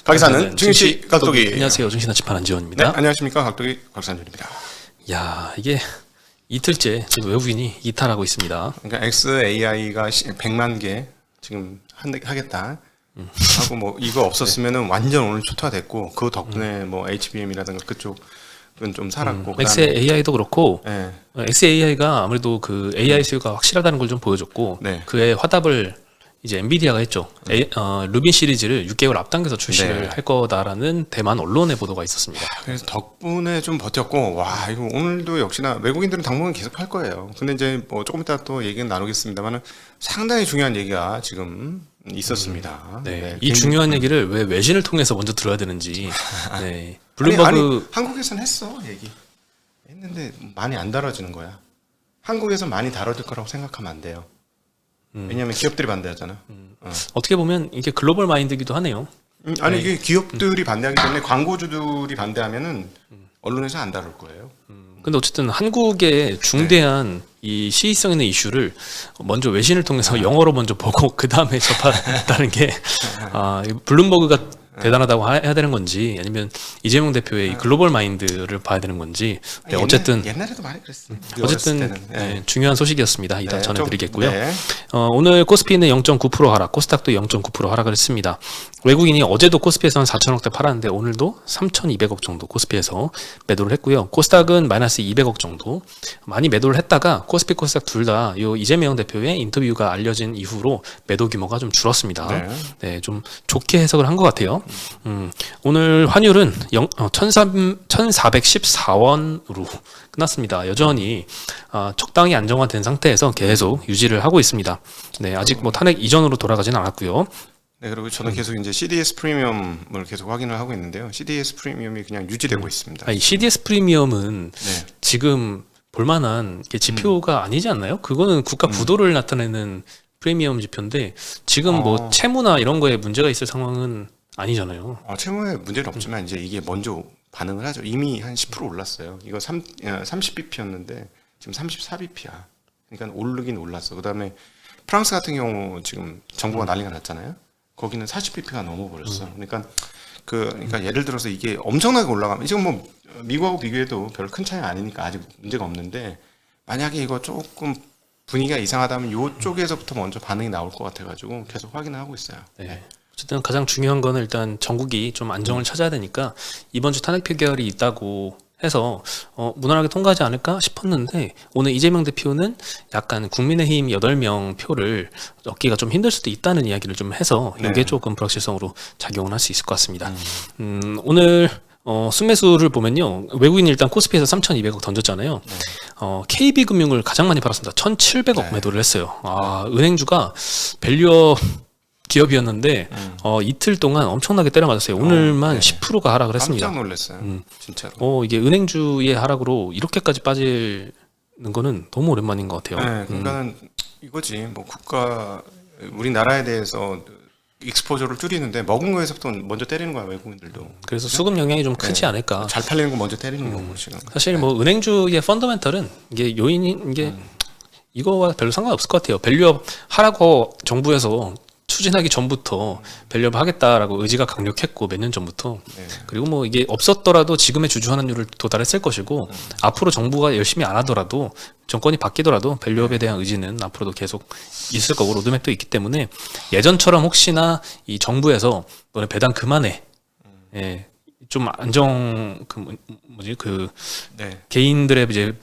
가기사는 증시 각도기. 안녕하세요. 증시 나치판 안지원입니다. 네, 안녕하십니까. 각도기 곽산준입니다. 야, 이게 이틀째 지금 외국인이 이탈하고 있습니다. 그러니까 XAI가 100만 개 지금 하겠다. 하고 뭐 이거 없었으면은 네. 완전 오늘 초토화됐고 그 덕분에 뭐 HBM이라든가 그쪽은 좀 살았고. XAI도 그렇고 네. XAI가 아무래도 그 AI 수요가 확실하다는 걸 좀 보여줬고 네. 그의 화답을 이제 엔비디아가 했죠. 루빈 시리즈를 6개월 앞당겨서 출시를 네. 할 거다라는 대만 언론의 보도가 있었습니다. 그래서 덕분에 좀 버텼고, 와, 이거 오늘도 역시나 외국인들은 당분간 계속 할 거예요. 근데 이제 뭐 조금 이따 또 얘기는 나누겠습니다만은 상당히 중요한 얘기가 지금 있었습니다. 네. 네. 이 중요한 얘기를 왜 외신을 통해서 먼저 들어야 되는지. 네. 블룸버그 아니, 한국에서는 했는데 많이 안 다뤄지는 거야. 한국에서 많이 다뤄질 거라고 생각하면 안 돼요. 왜냐하면 기업들이 반대하잖아. 어떻게 보면 이게 글로벌 마인드기도 하네요. 아니 이게 기업들이 반대하기 때문에 광고주들이 반대하면은 언론에서 안 다룰 거예요. 근데 어쨌든 한국의 중대한 이 시의성 있는 이슈를 먼저 외신을 통해서 영어로 먼저 보고 그 다음에 접한다는 게 블룸버그가 대단하다고 해야 되는 건지 아니면 이재명 대표의 이 글로벌 마인드를 봐야 되는 건지 네, 어쨌든 옛날에도 많이 그랬어. 어쨌든 네, 중요한 소식이었습니다. 이따 전해드리겠고요. 네. 오늘 코스피는 0.9% 하락, 코스닥도 0.9% 하락을 했습니다. 외국인이 어제도 코스피에서는 4천억대 팔았는데 오늘도 3,200억 정도 코스피에서 매도를 했고요. 코스닥은 마이너스 200억 정도 많이 매도를 했다가 코스피, 코스닥 둘 다 이재명 대표의 인터뷰가 알려진 이후로 매도 규모가 좀 줄었습니다. 네, 좀 좋게 해석을 한 것 같아요. 오늘 환율은 1,414원으로 끝났습니다. 여전히 적당히 안정화된 상태에서 계속 유지를 하고 있습니다. 네, 아직 뭐 탄핵 이전으로 돌아가지는 않았고요. 네, 그리고 저는 계속 이제 CDS 프리미엄을 계속 확인을 하고 있는데요. CDS 프리미엄이 그냥 유지되고 있습니다. 아니, CDS 프리미엄은 지금 볼만한 게 지표가 아니지 않나요? 그거는 국가 부도를 나타내는 프리미엄 지표인데 지금 뭐 채무나 이런 거에 문제가 있을 상황은 아니잖아요. 채무에 문제는 없지만 이제 이게 먼저 반응을 하죠. 이미 한 10% 올랐어요. 이거 30bp였는데 지금 34bp야. 그러니까 오르긴 올랐어. 그다음에 프랑스 같은 경우 지금 정부가 난리가 났잖아요. 거기는 40bp가 넘어버렸어. 그러니까 예를 들어서 이게 엄청나게 올라가면 지금 뭐 미국하고 비교해도 별 큰 차이가 아니니까 아직 문제가 없는데 만약에 이거 조금 분위기가 이상하다면 이쪽에서부터 먼저 반응이 나올 것 같아가지고 계속 확인을 하고 있어요. 네. 어쨌든 가장 중요한 거는 일단 전국이 좀 안정을 찾아야 되니까 이번 주 탄핵 표결이 있다고 해서 무난하게 통과하지 않을까 싶었는데 오늘 이재명 대표는 약간 국민의힘 8명 표를 얻기가 좀 힘들 수도 있다는 이야기를 좀 해서 이게 조금 불확실성으로 작용을 할 수 있을 것 같습니다. 오늘 순매수를 보면요. 외국인이 일단 코스피에서 3,200억 던졌잖아요. KB금융을 가장 많이 팔았습니다. 1,700억 매도를 했어요. 은행주가 밸류업 기업이었는데 이틀 동안 엄청나게 때려 맞았어요. 오늘만 10%가 하락을 했습니다. 깜짝 놀랐어요. 진짜로. 이게 은행주의 하락으로 이렇게까지 빠지는 거는 너무 오랜만인 것 같아요. 네, 그러니까는 이거지. 뭐 우리나라에 대해서 익스포저를 줄이는데 먹은 거에서부터 먼저 때리는 거야, 외국인들도. 그래서 수급 영향이 좀 크지 않을까. 잘 팔리는 거 먼저 때리는 거고 지금. 사실 뭐 은행주의 펀더멘털은 이게 요인인 게 이거와 별로 상관없을 것 같아요. 밸류업 하라고 정부에서 추진하기 전부터 밸류업 하겠다라고 의지가 강력했고 몇 년 전부터 그리고 뭐 이게 없었더라도 지금의 주주 환원율을 도달했을 것이고 앞으로 정부가 열심히 안 하더라도 정권이 바뀌더라도 밸류업에 대한 의지는 앞으로도 계속 있을 거고 로드맵도 있기 때문에 예전처럼 혹시나 이 정부에서 너네 배당 그만해 좀 안정 개인들의 이제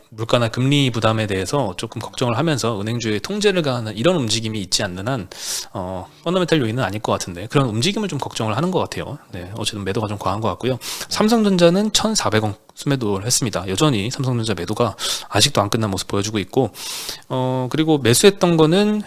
물가나 금리 부담에 대해서 조금 걱정을 하면서 은행주의 통제를 가하는 이런 움직임이 있지 않는 한 펀더멘탈 요인은 아닐 것 같은데 그런 움직임을 좀 걱정을 하는 것 같아요. 네, 어쨌든 매도가 좀 과한 것 같고요. 삼성전자는 1,400억 수매도를 했습니다. 여전히 삼성전자 매도가 아직도 안 끝난 모습 보여주고 있고 그리고 매수했던 거는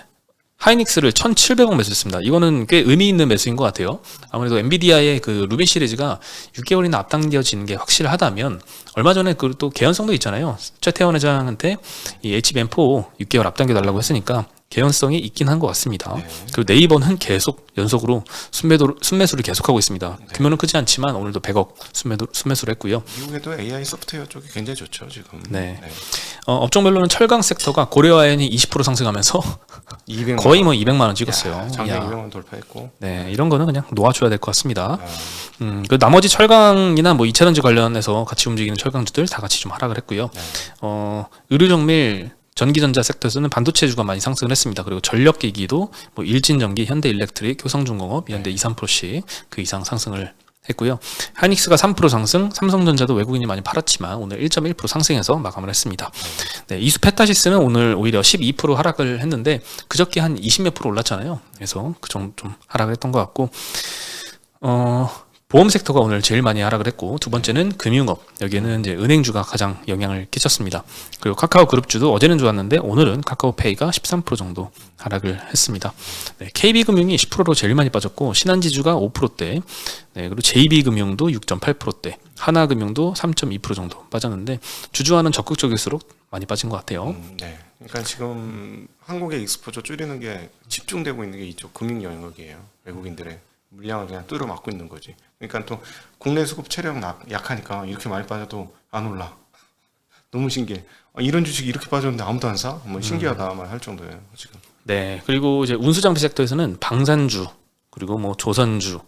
하이닉스를 1,700억 매수했습니다. 이거는 꽤 의미 있는 매수인 것 같아요. 아무래도 엔비디아의 그 루빈 시리즈가 6개월이나 앞당겨지는 게 확실하다면 얼마 전에 또 개연성도 있잖아요. 최태원 회장한테 이 HBM4 6개월 앞당겨 달라고 했으니까 개연성이 있긴 한 것 같습니다. 네. 그리고 네이버는 계속 연속으로 순매수를 계속하고 있습니다. 네. 규모는 크지 않지만 오늘도 100억 순매수를 했고요. 미국에도 AI 소프트웨어 쪽이 굉장히 좋죠 지금. 네. 업종별로는 철강 sektor가 고려아연이 20% 상승하면서 200만 거의 뭐 200만 원 찍었어요. 야, 장장 야. 200만 돌파했고. 네, 이런 거는 그냥 놓아줘야 될 것 같습니다. 아, 그 나머지 철강이나 뭐 이차전지 관련해서 같이 움직이는 철강주들 다 같이 좀 하락을 했고요. 네. 의료정밀 전기전자 섹터에서는 반도체주가 많이 상승을 했습니다. 그리고 전력기기도 뭐 일진전기, 현대일렉트릭, 효성중공업 이런 데 2, 3%씩 그 이상 상승을 했고요. 하이닉스가 3% 상승, 삼성전자도 외국인이 많이 팔았지만 오늘 1.1% 상승해서 마감을 했습니다. 네, 이수 페타시스는 오늘 오히려 12% 하락을 했는데 그저께 한 20몇 프로 올랐잖아요. 그래서 그 정도 좀 하락을 했던 것 같고 보험 섹터가 오늘 제일 많이 하락을 했고 두 번째는 금융업, 여기에는 이제 은행주가 가장 영향을 끼쳤습니다. 그리고 카카오 그룹주도 어제는 좋았는데 오늘은 카카오페이가 13% 정도 하락을 했습니다. 네, KB금융이 10%로 제일 많이 빠졌고 신한지주가 5%대, 네, 그리고 JB금융도 6.8%대, 하나금융도 3.2% 정도 빠졌는데 주주와는 적극적일수록 많이 빠진 것 같아요. 네. 그러니까 지금 한국의 익스포저 줄이는 게 집중되고 있는 게 이쪽 금융 영역이에요. 외국인들의 물량을 그냥 뚫어 막고 있는 거지. 그러니까 또 국내 수급 체력 약하니까 이렇게 많이 빠져도 안 올라. 너무 신기해. 이런 주식이 이렇게 빠졌는데 아무도 안 사? 뭐 신기하다만 할 정도예요 지금. 네, 그리고 이제 운수장비 섹터에서는 방산주, 그리고 뭐 조선주,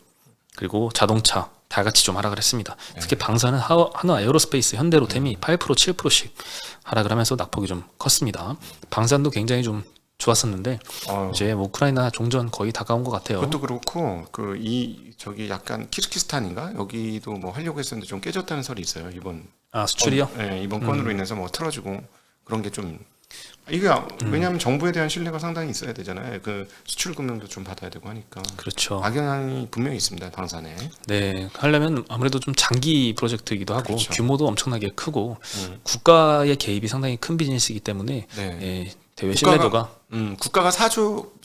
그리고 자동차 다 같이 좀 하락을 했습니다. 특히 방산은 한화 에어로스페이스, 현대로템이 8%, 7%씩 하락을 하면서 낙폭이 좀 컸습니다. 방산도 굉장히 좀 좋았었는데 이제 뭐 우크라이나 종전 거의 다가온 것 같아요. 그것도 그렇고 저기 약간 키르기스탄인가 여기도 뭐 하려고 했었는데 좀 깨졌다는 설이 있어요 이번. 수출이요? 네, 이번 건으로 인해서 뭐 틀어지고 그런 게 좀 이게 왜냐하면 정부에 대한 신뢰가 상당히 있어야 되잖아요. 그 수출 금융도 좀 받아야 되고 하니까. 그렇죠. 악영향이 분명히 있습니다 방산에. 네, 하려면 아무래도 좀 장기 프로젝트이기도 하고 그렇죠. 규모도 엄청나게 크고 국가의 개입이 상당히 큰 비즈니스이기 때문에 네. 예, 대외 신뢰도가 국가가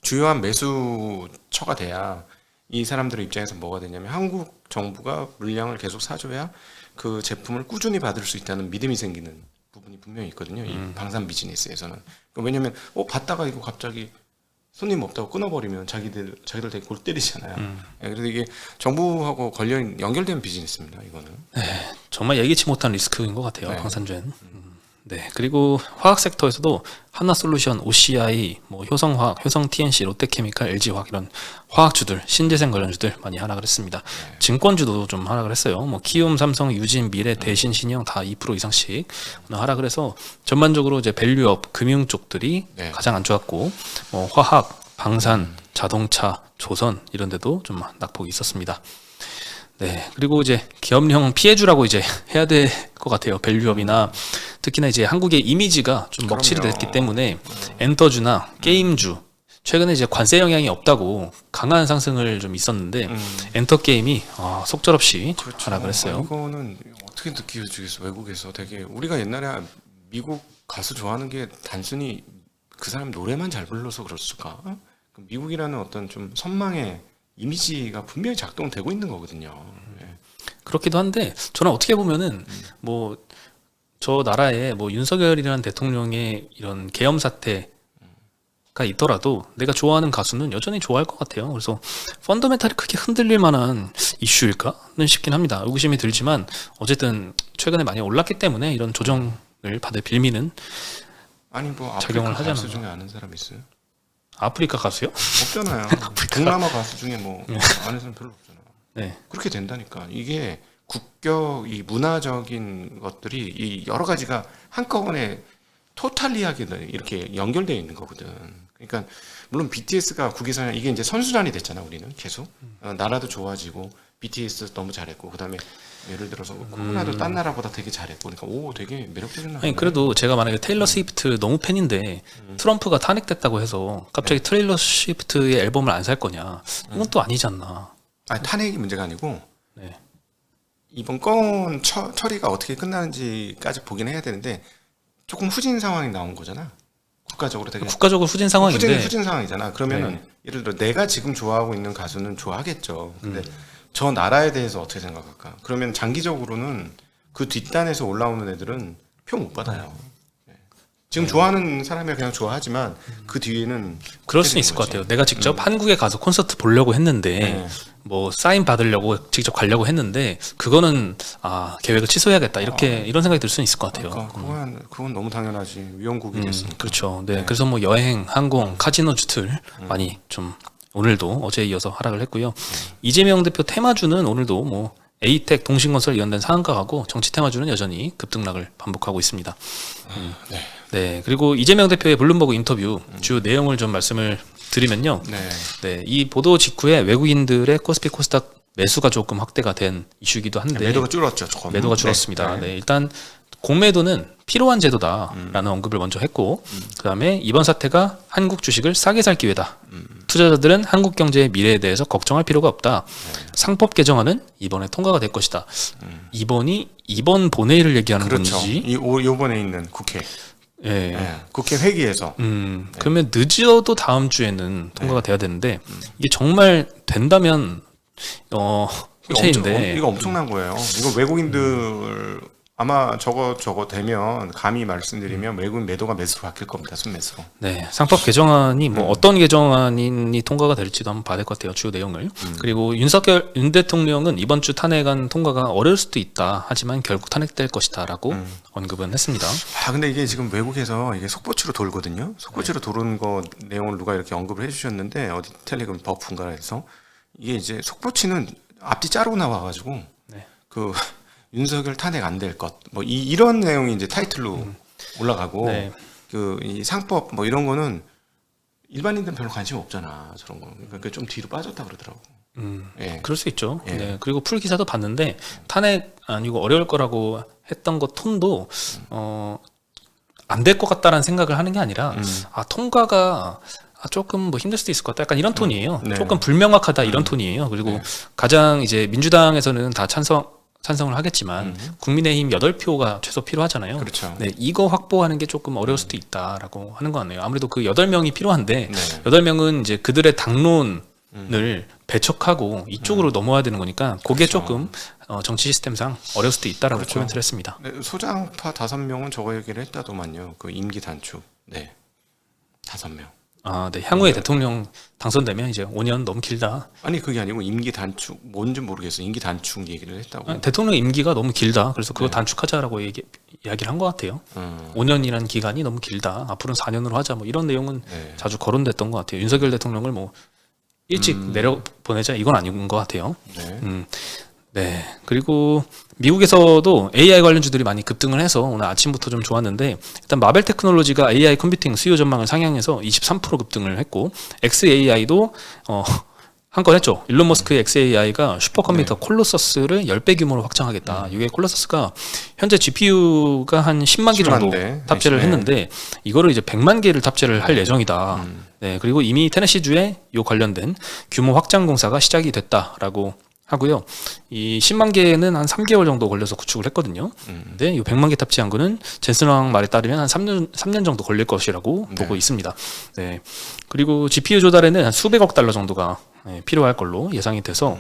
주요한 매수처가 돼야 이 사람들의 입장에서 뭐가 되냐면 한국 정부가 물량을 계속 사줘야 그 제품을 꾸준히 받을 수 있다는 믿음이 생기는 부분이 분명히 있거든요. 이 방산 비즈니스에서는. 왜냐면 받다가 이거 갑자기 손님 없다고 끊어버리면 자기들 되게 골 때리잖아요. 예, 그래서 이게 정부하고 연결된 비즈니스입니다. 이거는. 네, 정말 예기치 못한 리스크인 것 같아요. 네. 방산주엔. 네, 그리고 화학 섹터에서도 한화솔루션, OCI, 뭐 효성화학, 효성TNC, 롯데케미칼, LG화학 이런 화학주들, 신재생 관련주들 많이 하락을 했습니다. 증권주도 좀 하락을 했어요. 뭐 키움, 삼성, 유진, 미래, 대신, 신영 다 2% 이상씩 하락을 해서 전반적으로 이제 밸류업, 금융 쪽들이 네. 가장 안 좋았고, 뭐 화학, 방산, 자동차, 조선 이런 데도 좀 낙폭이 있었습니다. 네, 그리고 이제 기업령 피해주라고 이제 해야 될 것 같아요. 밸류업이나 특히나 이제 한국의 이미지가 좀 먹칠이 그럼요. 됐기 때문에 엔터주나 게임주 최근에 이제 관세 영향이 없다고 강한 상승을 좀 있었는데 엔터 게임이 속절없이 그렇죠. 하락을 했어요. 이거는 어떻게 느끼겠어 외국에서 되게 우리가 옛날에 미국 가수 좋아하는 게 단순히 그 사람 노래만 잘 불러서 그렇을까? 미국이라는 어떤 좀 선망의 이미지가 분명히 작동되고 있는 거거든요. 예. 그렇기도 한데 저는 어떻게 보면은 뭐 저 나라에 뭐 윤석열이라는 대통령의 이런 계엄 사태가 있더라도 내가 좋아하는 가수는 여전히 좋아할 것 같아요. 그래서 펀더멘탈이 크게 흔들릴 만한 이슈일까는 싶긴 합니다. 의구심이 들지만 어쨌든 최근에 많이 올랐기 때문에 이런 조정을 받을 빌미는 아니 뭐 작용을 아프리카 가수 하지 않았나. 중에 아는 사람 있어요? 아프리카 가수요? 없잖아요. 동남아 가수 중에 뭐 아는 사람 별로 없잖아요. 네. 그렇게 된다니까. 이게 이 문화적인 것들이 이 여러 가지가 한꺼번에 토탈리하게 이렇게 연결되어 있는 거거든. 그러니까 물론 BTS가 국위선양 이게 이제 선순환이 됐잖아 우리는 계속 나라도 좋아지고 BTS 너무 잘했고 그다음에 예를 들어서 코로나도 딴 나라보다 되게 잘했고 그러니까 되게 매력적인 나라. 아니 그래도 제가 만약에 테일러 스위프트 너무 팬인데 트럼프가 탄핵됐다고 해서 갑자기 테일러 스위프트의 앨범을 안 살 거냐? 이건 또 아니지 않나. 아니 탄핵이 문제가 아니고 네. 이번 건 처리가 어떻게 끝나는지까지 보긴 해야 되는데 조금 후진 상황이 나온 거잖아. 국가적으로 되게 국가적으로 후진 상황인데 후진 상황이잖아. 그러면은 예를 들어 내가 지금 좋아하고 있는 가수는 좋아하겠죠. 근데 저 나라에 대해서 어떻게 생각할까? 그러면 장기적으로는 그 뒷단에서 올라오는 애들은 표 못 받아요. 지금 좋아하는 사람이 그냥 좋아하지만 그 뒤에는 그럴 수는 있을 것 같아요. 내가 직접 한국에 가서 콘서트 보려고 했는데 네. 뭐 사인 받으려고 직접 가려고 했는데 그거는 계획을 취소해야겠다 이런 생각이 들 수는 있을 것 같아요. 그건 너무 당연하지. 위험국이 됐으니까. 그렇죠. 네. 그래서 뭐 여행, 항공, 카지노주들 많이 좀 오늘도 어제에 이어서 하락을 했고요. 이재명 대표 테마주는 오늘도 뭐 에이텍, 동신건설 이런 상한가하고 정치 테마주는 여전히 급등락을 반복하고 있습니다. 네. 네. 그리고 이재명 대표의 블룸버그 인터뷰 주요 내용을 좀 말씀을 드리면요. 네. 이 보도 직후에 외국인들의 코스피 코스닥 매수가 조금 확대가 된 이슈이기도 한데 매도가 줄었죠. 조금. 매도가 줄었습니다. 네. 일단 공매도는 필요한 제도다라는 언급을 먼저 했고 그다음에 이번 사태가 한국 주식을 싸게 살 기회다. 투자자들은 한국 경제의 미래에 대해서 걱정할 필요가 없다. 상법 개정안은 이번에 통과가 될 것이다. 이번 본회의를 얘기하는 그렇죠. 건지 이번에 있는 국회. 예. 네. 국회 회기에서. 그러면 늦어도 다음 주에는 통과가 돼야 되는데 이게 정말 된다면 호체인데 이거 엄청난 거예요. 이거 외국인들 아마 저거 되면 감히 말씀드리면 외국인 매도가 매수로 바뀔 겁니다. 순매수로. 네, 상법 개정안이 뭐 어떤 개정안이 통과가 될지도 한번 봐야 될 것 같아요. 주요 내용을. 그리고 윤 대통령은 이번 주 탄핵안 통과가 어려울 수도 있다. 하지만 결국 탄핵될 것이다라고 언급은 했습니다. 근데 이게 지금 외국에서 이게 속보치로 돌거든요. 속보치로 도는 거 내용을 누가 이렇게 언급을 해주셨는데 어디 텔레그램 버프인가에서 이게 이제 속보치는 앞뒤 자르고 나와가지고 그 윤석열 탄핵 안 될 것, 뭐 이런 내용이 이제 타이틀로 올라가고 그 이 상법 뭐 이런 거는 일반인들은 별로 관심 없잖아 저런 거. 그러니까 좀 뒤로 빠졌다 그러더라고. 예. 그럴 수 있죠. 예. 네. 그리고 풀 기사도 봤는데 탄핵 아니고 어려울 거라고 했던 것 톤도 안 될 것 같다라는 생각을 하는 게 아니라 통과가 조금 뭐 힘들 수도 있을 것 같다. 약간 이런 톤이에요. 네. 조금 불명확하다 이런 톤이에요. 그리고 가장 이제 민주당에서는 다 찬성을 하겠지만 국민의힘 8표가 최소 필요하잖아요. 그렇죠. 네, 이거 확보하는 게 조금 어려울 수도 있다라고 하는 것 같네요. 아무래도 그 8명이 필요한데 8명은 이제 그들의 당론을 배척하고 이쪽으로 넘어와야 되는 거니까 그게 조금 정치 시스템상 어려울 수도 있다라고 코멘트를 했습니다. 네, 소장파 5명은 저거 얘기를 했다더만요. 그 임기 단축. 네. 5명. 네. 향후에 대통령 당선되면 이제 5년 너무 길다. 아니 그게 아니고 임기 단축 뭔지 모르겠어. 임기 단축 얘기를 했다고. 대통령 임기가 너무 길다. 그래서 그거 단축하자라고 이야기를 한 것 같아요. 5년이라는 기간이 너무 길다. 앞으로는 4년으로 하자. 뭐 이런 내용은 자주 거론됐던 것 같아요. 윤석열 대통령을 뭐 일찍 내려 보내자 이건 아닌 것 같아요. 네. 그리고 미국에서도 AI 관련주들이 많이 급등을 해서 오늘 아침부터 좀 좋았는데 일단 마벨 테크놀로지가 AI 컴퓨팅 수요 전망을 상향해서 23% 급등을 했고 XAI도 한 건 했죠. 일론 머스크의 XAI가 슈퍼컴퓨터 콜로서스를 10배 규모로 확장하겠다. 이게 콜로서스가 현재 GPU가 한 10만 개 정도 탑재를 했는데 이거를 이제 100만 개를 탑재를 할 예정이다. 네. 그리고 이미 테네시주에 요 관련된 규모 확장 공사가 시작이 됐다라고 하고요. 이 10만 개는 한 3개월 정도 걸려서 구축을 했거든요. 근데 이 100만 개 탑재한 거는 젠슨 왕 말에 따르면 한 3년 정도 걸릴 것이라고 보고 있습니다. 네. 그리고 GPU 조달에는 한 수백억 달러 정도가 필요할 걸로 예상이 돼서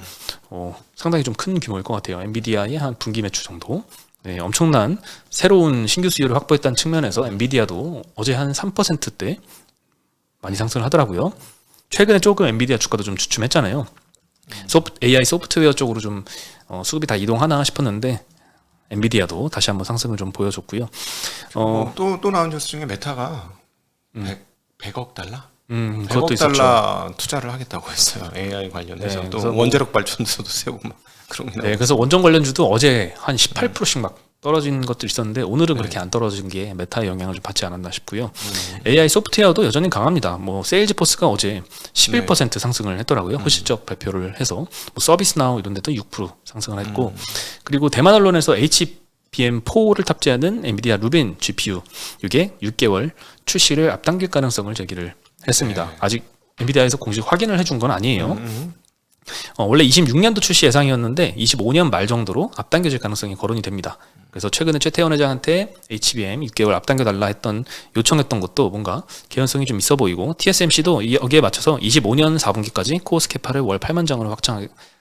상당히 좀 큰 규모일 것 같아요. 엔비디아의 한 분기 매출 정도. 네, 엄청난 새로운 신규 수요를 확보했다는 측면에서 엔비디아도 어제 한 3%대 많이 상승을 하더라고요. 최근에 조금 엔비디아 주가도 좀 주춤했잖아요. AI 소프트웨어 쪽으로 좀 수급이 다 이동하나 싶었는데 엔비디아도 다시 한번 상승을 좀 보여줬고요. 또 나온 뉴스 중에 메타가 100억 달러? 그것도 100억 있었죠. 달러 투자를 하겠다고 했어요. AI 관련해서 네, 또 그래서 원자력 발전소도 세우고 막 그런 게 네, 그래서 원전 관련주도 어제 한 18%씩 막 떨어진 것도 있었는데 오늘은 그렇게 안 떨어진 게 메타의 영향을 좀 받지 않았나 싶고요. AI 소프트웨어도 여전히 강합니다. 뭐 세일즈포스가 어제 11% 상승을 했더라고요. 호실적 발표를 해서 뭐 서비스나우 이런 데도 6% 상승을 했고 그리고 대만 언론에서 HBM4를 탑재하는 엔비디아 루빈 GPU 이게 6개월 출시를 앞당길 가능성을 제기를 했습니다. 아직 엔비디아에서 공식 확인을 해준 건 아니에요. 원래 26년도 출시 예상이었는데 25년 말 정도로 앞당겨질 가능성이 거론이 됩니다. 그래서 최근에 최태원 회장한테 HBM 6개월 앞당겨달라 요청했던 것도 뭔가 개연성이 좀 있어 보이고 TSMC도 여기에 맞춰서 25년 4분기까지 코어스케파를 월 8만 장으로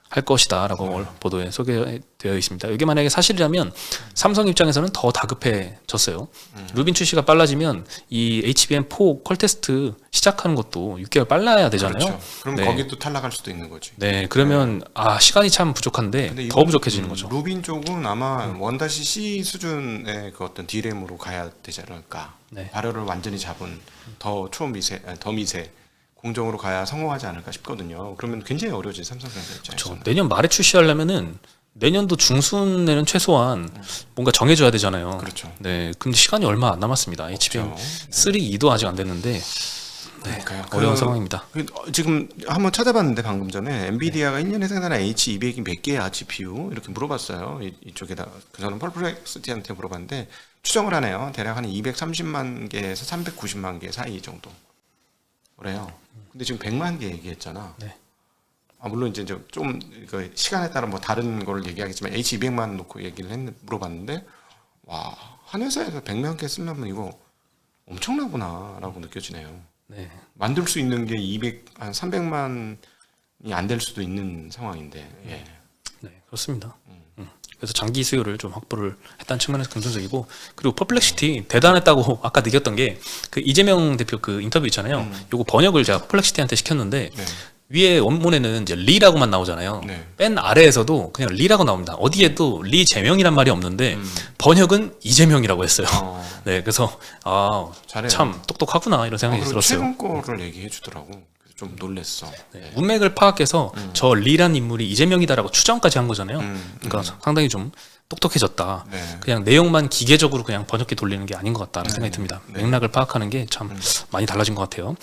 할 것이다라고 보도에 소개되어 있습니다. 이게 만약에 사실이라면 삼성 입장에서는 더 다급해졌어요. 루빈 출시가 빨라지면 이 HBM4 퀄 테스트 시작하는 것도 6개월 빨라야 되잖아요. 그렇죠. 그럼 네. 거기도 탈락할 수도 있는 거지. 네, 그러면 시간이 참 부족한데 근데 더 부족해지는 거죠. 루빈 쪽은 아마 1-C 수준의 그 어떤 D램으로 가야 되지 않을까. 네. 발열을 완전히 잡은 더 미세 공정으로 가야 성공하지 않을까 싶거든요. 그러면 굉장히 어려워지 삼성전자 입장에서는. 그렇죠. 내년 말에 출시하려면은 내년도 중순에는 최소한 뭔가 정해줘야 되잖아요. 그렇죠. 네, 근데 시간이 얼마 안 남았습니다. HBM 3 2도 아직 안 됐는데 네, 그러니까요. 어려운 상황입니다. 지금 한번 찾아봤는데 방금 전에 엔비디아가 1년에 생산한 H200이 몇 개야 GPU 이렇게 물어봤어요. 이쪽에다 저는 펄플렉시티한테 물어봤는데 추정을 하네요. 대략 한 230만 개에서 390만 개 사이 정도. 그래요. 근데 지금 100만 개 얘기했잖아. 네. 물론 이제 좀 시간에 따라 뭐 다른 걸 얘기하겠지만 H200만 놓고 물어봤는데 와, 한 회사에서 100만 개 쓰려면 이거 엄청나구나라고 느껴지네요. 네. 만들 수 있는 게 한 300만이 안 될 수도 있는 상황인데. 예. 네, 그렇습니다. 그래서 장기 수요를 좀 확보를 했다는 측면에서 긍정적이고, 그리고 퍼플렉시티 대단했다고 아까 느꼈던 게 그 이재명 대표 그 인터뷰 있잖아요. 요거 번역을 제가 퍼플렉시티한테 시켰는데 네. 위에 원문에는 이제 리라고만 나오잖아요. 네. 맨 아래에서도 그냥 리라고 나옵니다. 어디에도 리재명이란 말이 없는데 번역은 이재명이라고 했어요. 네, 그래서 잘해요. 참 똑똑하구나 이런 생각이 그리고 들었어요. 최근 거를 얘기해 주더라고. 그래서 좀 놀랬어. 네, 문맥을 파악해서 저 리란 인물이 이재명이다라고 추정까지 한 거잖아요. 그러니까 상당히 좀 똑똑해졌다. 네. 그냥 내용만 기계적으로 그냥 번역기 돌리는 게 아닌 것 같다는 생각이 듭니다. 네. 맥락을 파악하는 게 참 많이 달라진 것 같아요.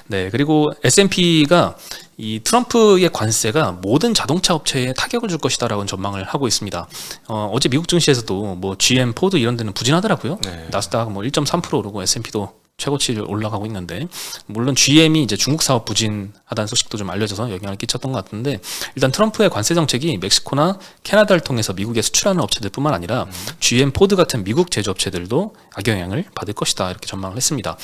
네, 그리고 S&P가 이 트럼프의 관세가 모든 자동차 업체에 타격을 줄 것이다라고 전망을 하고 있습니다. 어제 미국 증시에서도 뭐 GM, 포드 이런 데는 부진하더라고요. 네. 나스닥 뭐 1.3% 오르고 S&P도 최고치를 올라가고 있는데, 물론 GM이 이제 중국 사업 부진하다는 소식도 좀 알려져서 영향을 끼쳤던 것 같은데, 일단 트럼프의 관세 정책이 멕시코나 캐나다를 통해서 미국에 수출하는 업체들뿐만 아니라 GM, 포드 같은 미국 제조업체들도 악영향을 받을 것이다 이렇게 전망을 했습니다.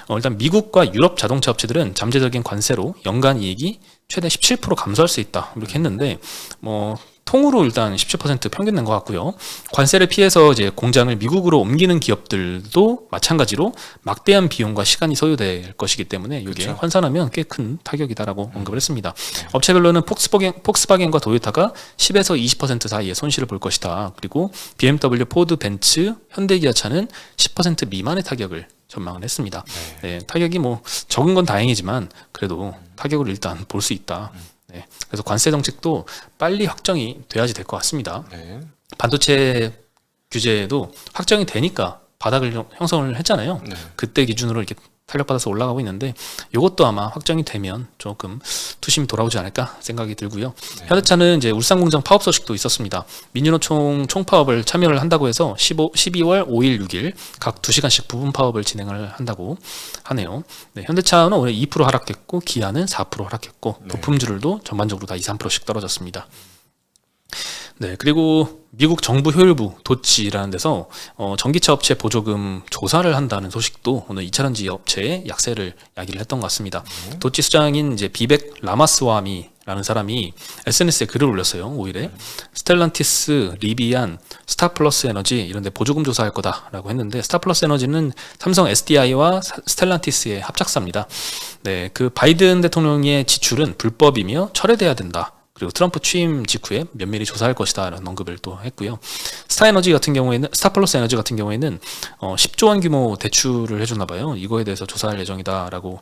일단 미국과 유럽 자동차 업체들은 잠재적인 관세로 연간 이익이 최대 17% 감소할 수 있다 이렇게 했는데, 뭐 통으로 일단 17% 평균 낸 것 같고요. 관세를 피해서 이제 공장을 미국으로 옮기는 기업들도 마찬가지로 막대한 비용과 시간이 소요될 것이기 때문에 이게 그렇죠. 환산하면 꽤 큰 타격이다라고 언급을 했습니다. 업체별로는 폭스바겐과 도요타가 10에서 20% 사이의 손실을 볼 것이다. 그리고 BMW, 포드, 벤츠, 현대기아차는 10% 미만의 타격을 전망을 했습니다. 네, 타격이 뭐 적은 건 다행이지만 그래도 타격을 일단 볼 수 있다. 네, 그래서 관세 정책도 빨리 확정이 돼야지 될 것 같습니다. 네. 반도체 규제도 확정이 되니까 바닥을 형성을 했잖아요. 네. 그때 기준으로 이렇게 탄력받아서 올라가고 있는데 이것도 아마 확정이 되면 조금 투심이 돌아오지 않을까 생각이 들고요. 현대차는 이제 울산 공장 파업 소식도 있었습니다. 민주노총 총파업을 참여를 한다고 해서 12월 5일, 6일 각 2시간씩 부분 파업을 진행을 한다고 하네요. 네, 현대차는 오늘 2% 하락했고 기아는 4% 하락했고 부품주들도 전반적으로 다 2, 3%씩 떨어졌습니다. 네, 그리고 미국 정부 효율부 도치라는 데서 전기차 업체 보조금 조사를 한다는 소식도 오늘 2차전지 업체에 약세를 야기를 했던 것 같습니다. 도치 수장인 이제 비벡 라마스와미라는 사람이 SNS에 글을 올렸어요. 5일에 스텔란티스, 리비안, 스타플러스 에너지 이런 데 보조금 조사할 거다라고 했는데, 스타플러스 에너지는 삼성 SDI와 스텔란티스의 합작사입니다. 네, 그 바이든 대통령의 지출은 불법이며 철회돼야 된다. 그리고 트럼프 취임 직후에 면밀히 조사할 것이다라는 언급을 또 했고요. 스타플러스 에너지 같은 경우에는 10조 원 규모 대출을 해줬나 봐요. 이거에 대해서 조사할 예정이다라고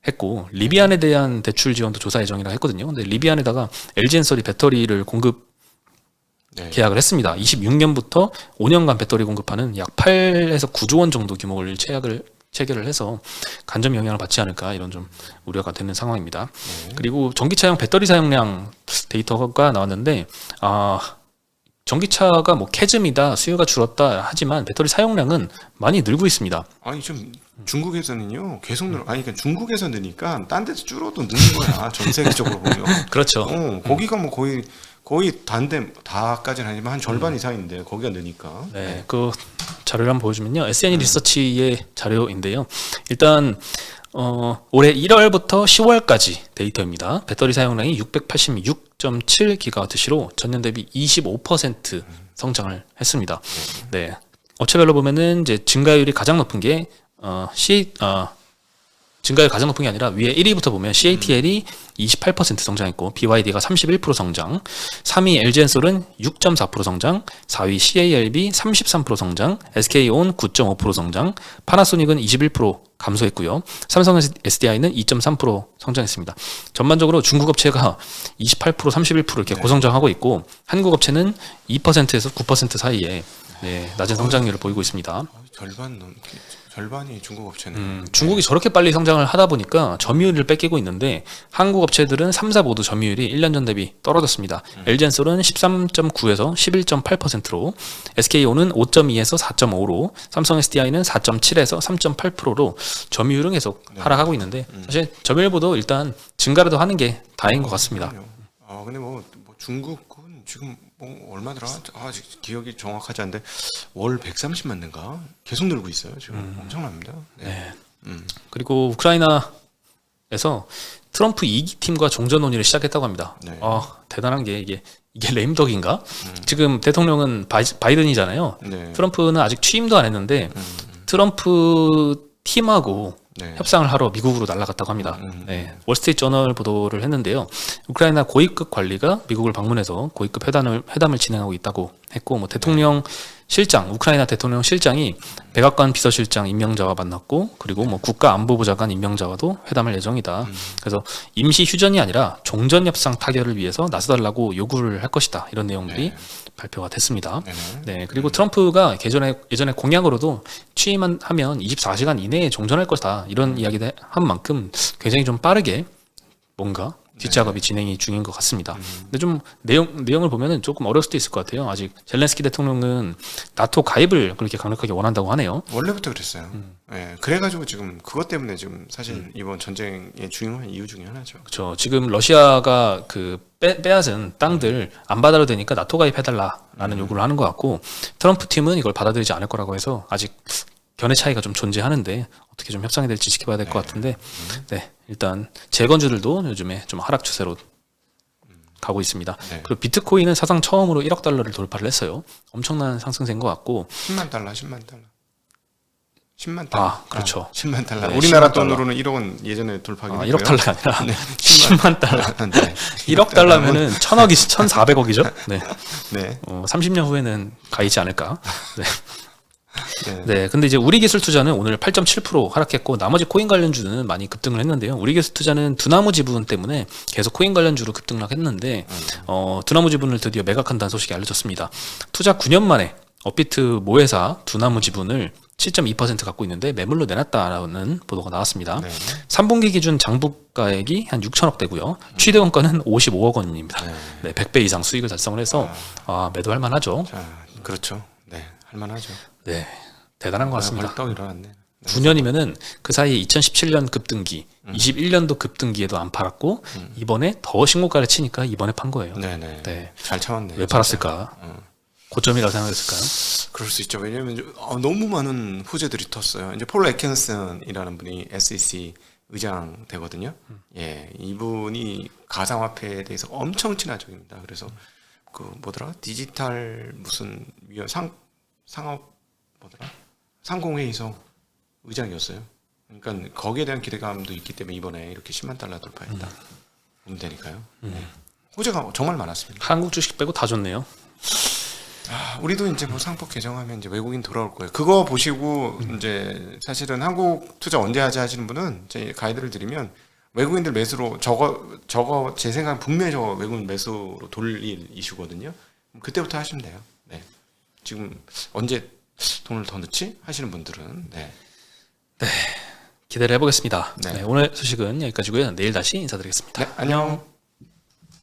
했고, 리비안에 대한 대출 지원도 조사 예정이라 했거든요. 근데 리비안에다가 LG엔솔이 배터리를 공급 계약을 했습니다. 26년부터 5년간 배터리 공급하는 약 8에서 9조 원 정도 규모를 체결을 해서 간접 영향을 받지 않을까 이런 좀 우려가 되는 상황입니다. 그리고 전기차용 배터리 사용량 데이터가 나왔는데, 전기차가 뭐 캐즘이다, 수요가 줄었다 하지만 배터리 사용량은 많이 늘고 있습니다. 아니 좀 중국에서는요 계속 그러니까 중국에서 느니까 딴 데서 줄어도 느는 거야. 전 세계적으로 보면. 그렇죠. 거기가 뭐 거의 다까지는 아니지만 한 절반 이상인데 거기가 느니까. 네, 그 자료를 한번 보여주면요. SNE 리서치의 자료인데요. 일단 올해 1월부터 10월까지 데이터입니다. 배터리 사용량이 686.7GWh로 전년 대비 25% 성장을 했습니다. 네. 업체별로 보면은 이제 증가율이 가장 높은 게 증가율이 가장 높은 게 아니라 위에 1위부터 보면 CATL이 28% 성장했고 BYD가 31% 성장, 3위 LG엔솔은 6.4% 성장, 4위 CALB 33% 성장, SK온 9.5% 성장, 파나소닉은 21% 감소했고요. 삼성 SDI는 2.3% 성장했습니다. 전반적으로 중국 업체가 28%, 31% 이렇게 고성장하고 있고 한국 업체는 2%에서 9% 사이에 낮은 성장률을 보이고 있습니다. 절반이 중국 업체는 중국이 저렇게 빨리 성장을 하다 보니까 점유율을 뺏기고 있는데 한국 업체들은 3사 모두 점유율이 1년 전 대비 떨어졌습니다. LG엔솔은 13.9에서 11.8%로, SK온은 5.2에서 4.5로, 삼성 SDI는 4.7에서 3.8%로 점유율은 계속 하락하고 있는데 사실 점유율보다 일단 증가라도 하는 게 다행인 것 같습니다. 근데 뭐 중국은 지금 뭐 얼마더라? 기억이 정확하지 않은데 월 130만 대인가 계속 늘고 있어요. 지금 엄청납니다. 네. 그리고 우크라이나에서 트럼프 2기 팀과 종전 논의를 시작했다고 합니다. 네. 대단한 게 이게 레임덕인가? 지금 대통령은 바이든이잖아요. 네. 트럼프는 아직 취임도 안 했는데 트럼프 팀하고 협상을 하러 미국으로 날아갔다고 합니다. 월스트리트 저널 보도를 했는데요. 우크라이나 고위급 관리가 미국을 방문해서 고위급 회담을 진행하고 있다고 했고, 뭐 대통령 실장, 우크라이나 대통령 실장이 백악관 비서실장 임명자와 만났고, 그리고 뭐 국가안보보좌관 임명자와도 회담할 예정이다. 그래서 임시 휴전이 아니라 종전 협상 타결을 위해서 나서달라고 요구를 할 것이다. 이런 내용들이 발표가 됐습니다. 네, 그리고 트럼프가 예전에 공약으로도 취임하면 24시간 이내에 종전할 것이다. 이런 이야기를 한 만큼 굉장히 좀 빠르게 뭔가 뒷작업이 진행이 중인 것 같습니다. 근데 좀 내용을 보면은 조금 어려울 수도 있을 것 같아요. 아직 젤렌스키 대통령은 나토 가입을 그렇게 강력하게 원한다고 하네요. 원래부터 그랬어요. 그래가지고 지금 그것 때문에 지금 사실 이번 전쟁의 중요한 이유 중에 하나죠. 그렇죠. 지금 러시아가 그 빼앗은 땅들 안 받아도 되니까 나토 가입해달라라는 요구를 하는 것 같고, 트럼프 팀은 이걸 받아들이지 않을 거라고 해서 아직 견해 차이가 좀 존재하는데 어떻게 좀 협상이 될지 지켜봐야 될 것 같은데, 일단 재건주들도 요즘에 좀 하락 추세로 가고 있습니다. 그리고 비트코인은 사상 처음으로 1억 달러를 돌파를 했어요. 엄청난 상승세인 것 같고. 10만 달러. 그렇죠. 10만 달러. 네, 우리나라 10만 달러. 돈으로는 1억은 예전에 돌파하긴 했고요. 1억 달러가 아니라 10만 달러. 네. 1억 달러면은 1,000억이 1,400억이죠. 네. 네. 30년 후에는 가이지 않을까. 네. 근데 이제 우리기술투자는 오늘 8.7% 하락했고, 나머지 코인 관련주는 많이 급등을 했는데요. 우리기술투자는 두나무 지분 때문에 계속 코인 관련주로 급등락했는데, 두나무 지분을 드디어 매각한다는 소식이 알려졌습니다. 투자 9년 만에 업비트 모회사 두나무 지분을 7.2% 갖고 있는데 매물로 내놨다라는 보도가 나왔습니다. 3분기 기준 장부가액이 한 6천억 대고요. 취득 원가는 55억 원입니다. 100배 이상 수익을 달성을 해서 매도할 만하죠. 그렇죠. 네, 할만하죠. 네, 대단한 것 같습니다. 벌떡 일어났네. 9년이면은 그 사이에 2017년 급등기, 21년도 급등기에도 안 팔았고 이번에 더 신고가를 치니까 이번에 판 거예요. 네. 잘 참았네. 왜 팔았을까? 고점이라고 생각했을까요? 그럴 수 있죠. 왜냐하면 너무 많은 후재들이 텄어요. 이제 폴 애킨슨이라는 분이 SEC 의장 되거든요. 이분이 가상화폐에 대해서 엄청 친화적입니다. 그래서 그 디지털 무슨 상공회의소 의장이었어요. 그러니까 거기에 대한 기대감도 있기 때문에 이번에 이렇게 10만 달러 돌파했다. 보면 되니까요. 호재가 정말 많았습니다. 한국 주식 빼고 다 좋네요. 우리도 이제 뭐 상법 개정하면 이제 외국인 돌아올 거예요. 그거 보시고 이제 사실은 한국 투자 언제 하지 하시는 분은 제 가이드를 드리면 외국인들 매수로 저거 제 생각은 분명히 저거 외국인 매수로 돌릴 이슈거든요. 그때부터 하시면 돼요. 네. 지금 언제 돈을 더 넣지 하시는 분들은 기대를 해보겠습니다. 네. 오늘 소식은 여기까지고요. 내일 다시 인사드리겠습니다. 네, 안녕.